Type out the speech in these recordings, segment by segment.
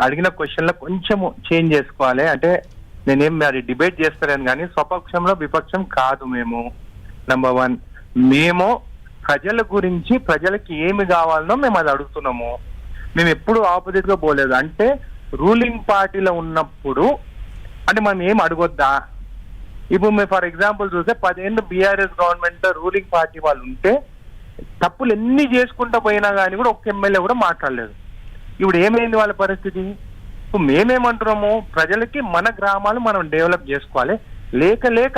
అడిగిన క్వశ్చన్ లో కొంచెం చేంజ్ చేసుకోవాలి. అంటే నేనేం అది డిబేట్ చేస్తాను కానీ స్వపక్షంలో విపక్షం కాదు. మేము నంబర్ 1 మేము ప్రజల గురించి ప్రజలకి ఏమి కావాలనో మేము అది అడుగుతున్నాము. మేము ఎప్పుడు ఆపోజిట్ గా పోలేదు. అంటే రూలింగ్ పార్టీలో ఉన్నప్పుడు అంటే మనం ఏం అడగొద్దా? ఇప్పుడు మేము ఫర్ ఎగ్జాంపుల్ చూస్తే 10 ఏళ్ళు బీఆర్ఎస్ గవర్నమెంట్ రూలింగ్ పార్టీ వాళ్ళు ఉంటే తప్పులు ఎన్ని చేసుకుంటా పోయినా కానీ కూడా ఒక్క ఎమ్మెల్యే కూడా మాట్లాడలేదు. ఇప్పుడు ఏమైంది వాళ్ళ పరిస్థితి? ఇప్పుడు మేమేమంటున్నాము, ప్రజలకి మన గ్రామాలు మనం డెవలప్ చేసుకోవాలి. లేక లేక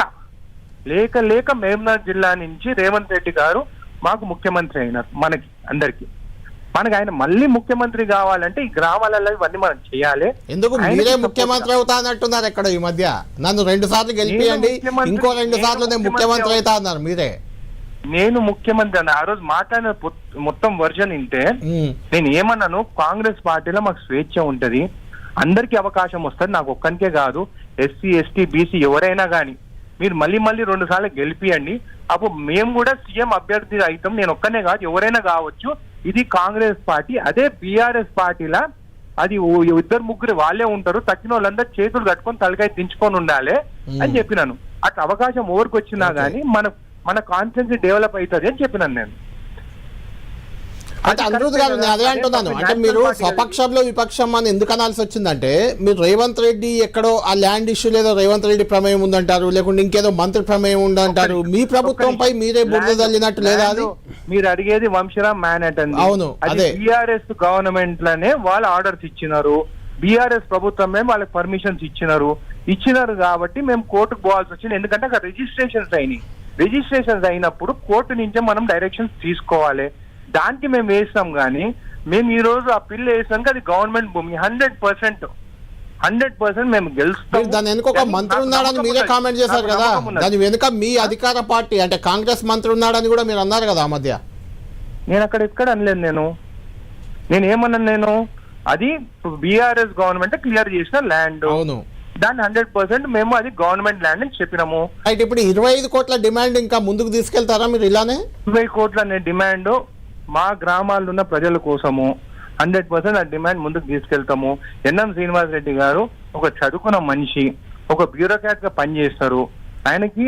మహబూబ్నగర్ జిల్లా నుంచి రేవంత్ రెడ్డి గారు మాకు ముఖ్యమంత్రి అయినారు. మనకి ఆయన మళ్ళీ ముఖ్యమంత్రి కావాలంటే ఈ గ్రామాలలో ఇవన్నీ మనం చేయాలి. ఎందుకు మీరే ముఖ్యమంత్రి అవుతా అన్నట్టున్నారు ఇక్కడ ఈ మధ్య. నన్ను 2 సార్లు గెలిపియండి, ఇంకో 2 సార్లు నేను ముఖ్యమంత్రి అవుతా అన్నారు మీరే. నేను ముఖ్యమంత్రి అన్న ఆ రోజు మాట్లాడిన మొత్తం వర్షన్ వింటే నేను ఏమన్నాను, కాంగ్రెస్ పార్టీలో మాకు స్వేచ్ఛ ఉంటది, అందరికీ అవకాశం వస్తుంది, నాకు ఒక్కనికే కాదు, ఎస్సీ ఎస్టీ బీసీ ఎవరైనా కానీ మీరు మళ్ళీ 2 సార్లు గెలిపియండి, అప్పుడు మేము కూడా సీఎం అభ్యర్థి అవుతాం, నేను ఒక్కనే కాదు ఎవరైనా కావచ్చు. ఇది కాంగ్రెస్ పార్టీ. అదే బీఆర్ఎస్ పార్టీలా అది 2-3 వాళ్ళే ఉంటారు, తక్కిన వాళ్ళందరూ చేతులు కట్టుకొని తలకాయ దించుకొని ఉండాలి అని చెప్పినాను. అట్లా అవకాశం ఓరికి వచ్చినా గానీ మన కాన్ఫిడెన్స్ డెవలప్ అవుతుంది అని చెప్పినాను నేను. అంటే అనిరుద్ధ్ గారు నేను అదే అంటున్నాను, అంటే మీరు స్వపక్షంలో విపక్షం అని ఎందుకు అనాల్సి వచ్చిందంటే మీరు రేవంత్ రెడ్డి ఎక్కడో ఆ ల్యాండ్ ఇష్యూ లేదో రేవంత్ రెడ్డి ప్రమేయం ఉందంటారు, లేకుంటే ఇంకేదో మంత్రి ప్రమేయం ఉందంటారు. మీ ప్రభుత్వంపై మీరే బురద తల్లినట్టు లేదా? అది మీరు అడిగేది వంశీరామ్ మ్యానెట్ అండి. అవును, అదే బీఆర్ఎస్ గవర్నమెంట్ లోనే వాళ్ళు ఆర్డర్స్ ఇచ్చినారు, బీఆర్ఎస్ ప్రభుత్వమే వాళ్ళకి పర్మిషన్స్ ఇచ్చినారు కాబట్టి మేము కోర్టుకు పోవాల్సి వచ్చింది. ఎందుకంటే అక్కడ రిజిస్ట్రేషన్స్ అయినప్పుడు కోర్టు నుంచే మనం డైరెక్షన్స్ తీసుకోవాలి. దానికి మేము వేస్తాం కానీ మేము ఈ రోజు ఆ పిల్లు వేసాక అది గవర్నమెంట్ భూమి 100% మేము గెలుస్తాం. దాని వెనుక ఒక మంత్రి ఉన్నాడని మీరే కామెంట్ చేశారు కదా, దాని వెనుక మీ అధికార పార్టీ అంటే కాంగ్రెస్ మంత్రి ఉన్నాడని కూడా మీరు అన్నారు కదా ఆ మధ్య. నేను అక్కడ ఎక్కడ అనలేదు. నేను ఏమన్నాను, అది బీఆర్ఎస్ గవర్నమెంట్ క్లియర్ చేసిన ల్యాండ్, అవును, దాన్ని 100% మేము అది గవర్నమెంట్ ల్యాండ్ అని చెప్పినాము. అయితే ఇప్పుడు 25 కోట్ల డిమాండ్ ఇంకా ముందుకు తీసుకెళ్తారా మీరు ఇలానే? 20 కోట్ల డిమాండ్ మా గ్రామాల్లో ఉన్న ప్రజల కోసము 100% ఆ డిమాండ్ ముందుకు తీసుకెళ్తాము. ఎన్ఎం శ్రీనివాస్ రెడ్డి గారు ఒక చదువుకున్న మనిషి, ఒక బ్యూరోక్రాట్ గా పనిచేస్తారు. ఆయనకి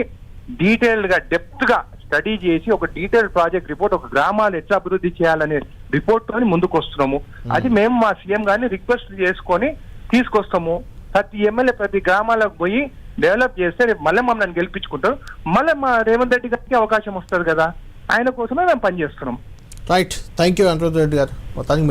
డీటెయిల్డ్ గా డెప్త్ గా స్టడీ చేసి ఒక డీటెయిల్డ్ ప్రాజెక్ట్ రిపోర్ట్, ఒక గ్రామాలు ఎట్లా అభివృద్ధి చేయాలనే రిపోర్ట్ తోని ముందుకు వస్తున్నాము. అది మేము మా సీఎం గారిని రిక్వెస్ట్ చేసుకొని తీసుకొస్తాము. ప్రతి ఎమ్మెల్యే ప్రతి గ్రామాలకు పోయి డెవలప్ చేస్తే రేపు మళ్ళీ మమ్మల్ని గెలిపించుకుంటారు, మళ్ళీ మా రేవంత్ రెడ్డి గారికి అవకాశం వస్తుంది కదా, ఆయన కోసమే మేము పనిచేస్తున్నాం. Right, thank you Anirudh Reddy గారు. మొత్తానికి